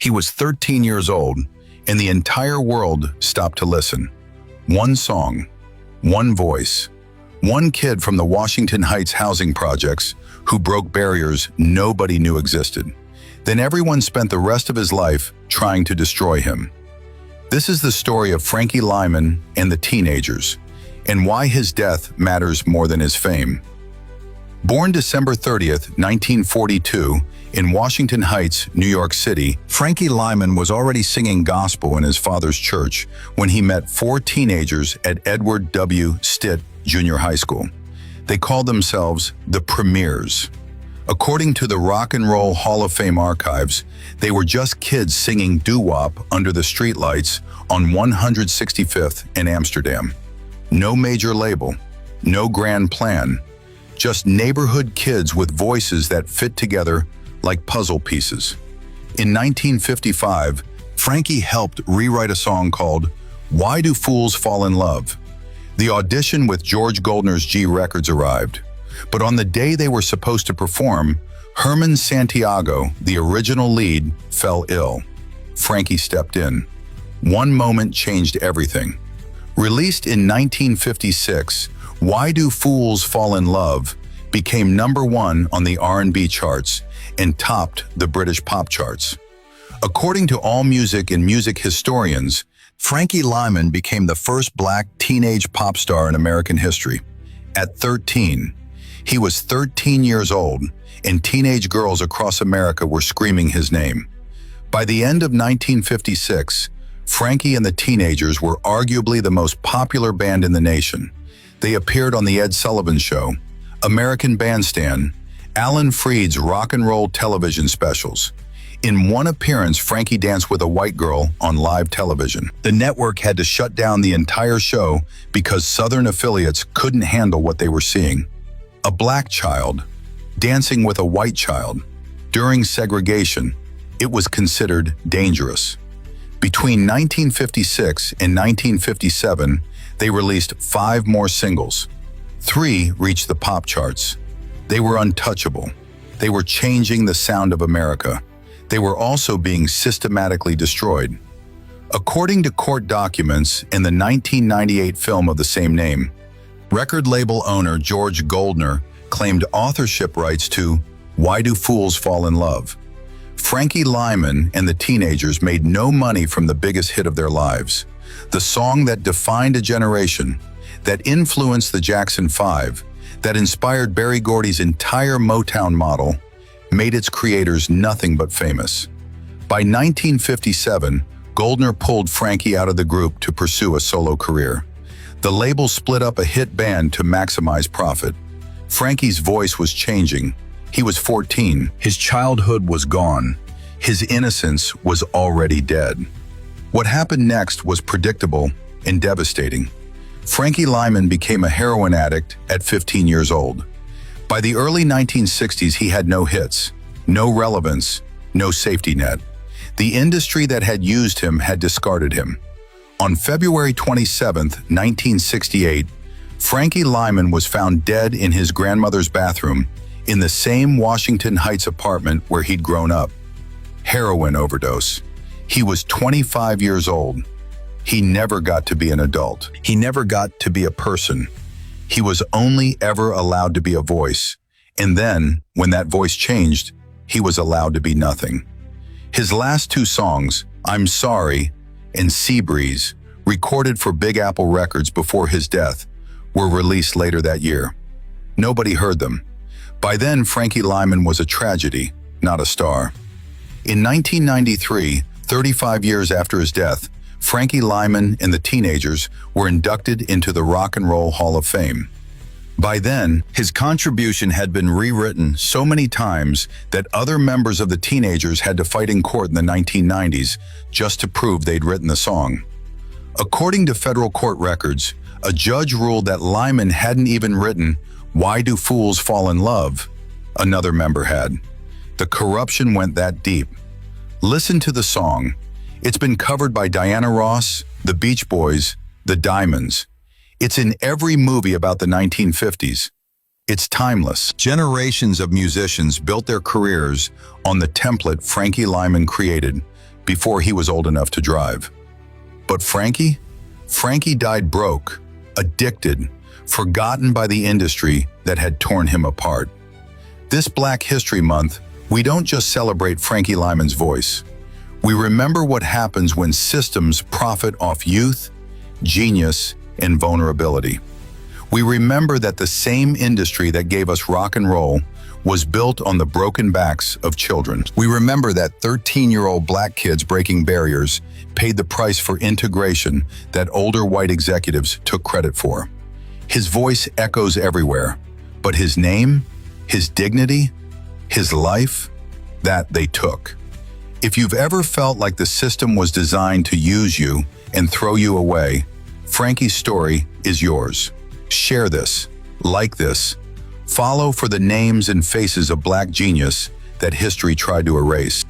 He was 13 years old, and the entire world stopped to listen. One song, one voice, one kid from the Washington Heights housing projects who broke barriers nobody knew existed. Then everyone spent the rest of his life trying to destroy him. This is the story of Frankie Lymon and the Teenagers, and why his death matters more than his fame. Born December 30th, 1942, in Washington Heights, New York City, Frankie Lymon was already singing gospel in his father's church when he met four teenagers at Edward W. Stitt Junior High School. They called themselves the Premiers. According to the Rock and Roll Hall of Fame archives, they were just kids singing doo-wop under the streetlights on 165th in Amsterdam. No major label, no grand plan, just neighborhood kids with voices that fit together like puzzle pieces. In 1955, Frankie helped rewrite a song called "Why Do Fools Fall in Love?" The audition with George Goldner's G Records arrived, but on the day they were supposed to perform, Herman Santiago, the original lead, fell ill. Frankie stepped in. One moment changed everything. Released in 1956, "Why Do Fools Fall in Love" became #1 on the R&B charts and topped the British pop charts. According to AllMusic and music historians, Frankie Lymon became the first black teenage pop star in American history. At 13, he was 13 years old, and teenage girls across America were screaming his name. By the end of 1956, Frankie and the Teenagers were arguably the most popular band in the nation. They appeared on The Ed Sullivan Show, American Bandstand, Alan Freed's rock and roll television specials. In one appearance, Frankie danced with a white girl on live television. The network had to shut down the entire show because Southern affiliates couldn't handle what they were seeing. A black child dancing with a white child. During segregation, it was considered dangerous. Between 1956 and 1957, they released 5 more singles. 3 reached the pop charts. They were untouchable. They were changing the sound of America. They were also being systematically destroyed. According to court documents in the 1998 film of the same name, record label owner George Goldner claimed authorship rights to "Why Do Fools Fall in Love?" Frankie Lymon and the Teenagers made no money from the biggest hit of their lives, the song that defined a generation, that influenced the Jackson 5, that inspired Berry Gordy's entire Motown model, made its creators nothing but famous. By 1957, Goldner pulled Frankie out of the group to pursue a solo career. The label split up a hit band to maximize profit. Frankie's voice was changing. He was 14. His childhood was gone. His innocence was already dead. What happened next was predictable and devastating. Frankie Lymon became a heroin addict at 15 years old. By the early 1960s, he had no hits, no relevance, no safety net. The industry that had used him had discarded him. On February 27, 1968, Frankie Lymon was found dead in his grandmother's bathroom in the same Washington Heights apartment where he'd grown up. Heroin overdose. He was 25 years old. He never got to be an adult. He never got to be a person. He was only ever allowed to be a voice. And then, when that voice changed, he was allowed to be nothing. His last 2 songs, "I'm Sorry" and "Sea Breeze," recorded for Big Apple Records before his death, were released later that year. Nobody heard them. By then, Frankie Lymon was a tragedy, not a star. In 1993, 35 years after his death, Frankie Lymon and the Teenagers were inducted into the Rock and Roll Hall of Fame. By then, his contribution had been rewritten so many times that other members of the Teenagers had to fight in court in the 1990s just to prove they'd written the song. According to federal court records, a judge ruled that Lymon hadn't even written "Why Do Fools Fall in Love?" Another member had. The corruption went that deep. Listen to the song. It's been covered by Diana Ross, the Beach Boys, the Diamonds. It's in every movie about the 1950s. It's timeless. Generations of musicians built their careers on the template Frankie Lymon created, before he was old enough to drive. But Frankie? Frankie died broke, addicted, forgotten by the industry that had torn him apart. This Black History Month, we don't just celebrate Frankie Lymon's voice. We remember what happens when systems profit off youth, genius, and vulnerability. We remember that the same industry that gave us rock and roll was built on the broken backs of children. We remember that 13-year-old Black kids breaking barriers paid the price for integration that older white executives took credit for. His voice echoes everywhere, but his name, his dignity, his life, that they took. If you've ever felt like the system was designed to use you and throw you away, Frankie's story is yours. Share this, like this, follow for the names and faces of Black genius that history tried to erase.